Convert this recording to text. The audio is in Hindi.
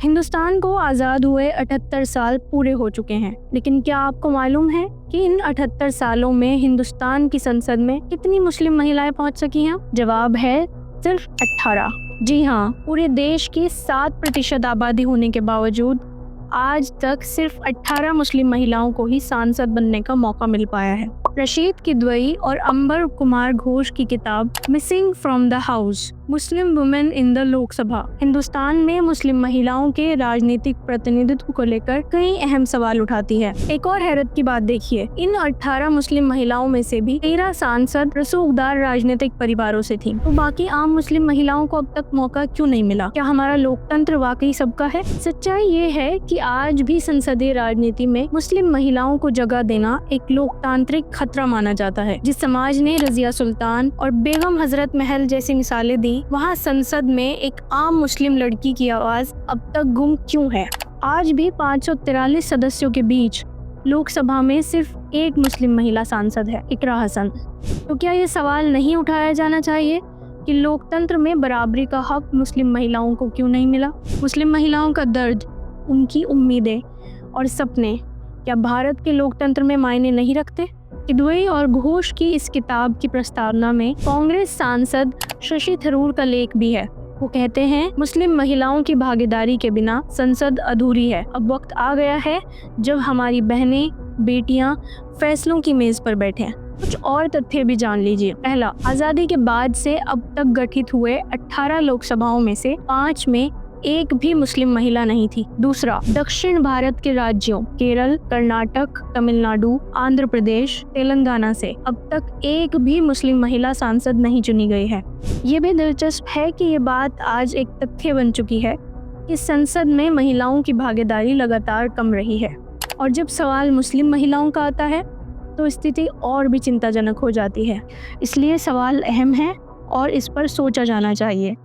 हिंदुस्तान को आज़ाद हुए 78 साल पूरे हो चुके हैं, लेकिन क्या आपको मालूम है कि इन 78 सालों में हिंदुस्तान की संसद में कितनी मुस्लिम महिलाएं पहुंच सकी हैं? जवाब है सिर्फ 18। जी हाँ, पूरे देश की 7% आबादी होने के बावजूद आज तक सिर्फ 18 मुस्लिम महिलाओं को ही सांसद बनने का मौका मिल पाया है। रशीद किदवई और अंबर कुमार घोष की किताब missing from the house, Muslim women in the Lok Sabha Hindustan में मुस्लिम महिलाओं के राजनीतिक प्रतिनिधित्व को लेकर कई अहम सवाल उठाती है। एक और हैरत की बात देखिए, इन 18 मुस्लिम महिलाओं में से भी 13 सांसद रसूखदार राजनीतिक परिवारों से थी। तो बाकी आम मुस्लिम महिलाओं को अब तक मौका क्यों नहीं मिला? क्या हमारा लोकतंत्र वाकई सबका है? सच्चाई ये है कि आज भी संसदीय राजनीति में मुस्लिम महिलाओं को जगह देना एक लोकतांत्रिक खतरा माना जाता है। जिस समाज ने रजिया सुल्तान और बेगम हजरत महल जैसी मिसालें दी, वहाँ संसद में एक आम मुस्लिम लड़की की आवाज अब तक गुम क्यों है? आज भी 543 सदस्यों के बीच लोकसभा में सिर्फ एक मुस्लिम महिला सांसद है, इकरा हसन। तो क्या ये सवाल नहीं उठाया जाना चाहिए कि लोकतंत्र में बराबरी का हक मुस्लिम महिलाओं को क्यों नहीं मिला? मुस्लिम महिलाओं का दर्द, उनकी उम्मीदें और सपने क्या भारत के लोकतंत्र में मायने नहीं रखते? किदवई और घोष की इस किताब की प्रस्तावना में कांग्रेस सांसद शशि थरूर का लेख भी है। वो कहते हैं, मुस्लिम महिलाओं की भागीदारी के बिना संसद अधूरी है। अब वक्त आ गया है जब हमारी बहनें, बेटियां फैसलों की मेज पर बैठे हैं। कुछ और तथ्य भी जान लीजिए। पहला, आज़ादी के बाद से अब तक गठित हुए 18 लोकसभाओं में से 5 में एक भी मुस्लिम महिला नहीं थी। दूसरा, दक्षिण भारत के राज्यों केरल, कर्नाटक, तमिलनाडु, आंध्र प्रदेश, तेलंगाना से अब तक एक भी मुस्लिम महिला सांसद नहीं चुनी गई है। ये भी दिलचस्प है कि ये बात आज एक तथ्य बन चुकी है कि संसद में महिलाओं की भागीदारी लगातार कम रही है। और जब सवाल मुस्लिम महिलाओं का आता है तो स्थिति और भी चिंताजनक हो जाती है। इसलिए सवाल अहम है और इस पर सोचा जाना चाहिए।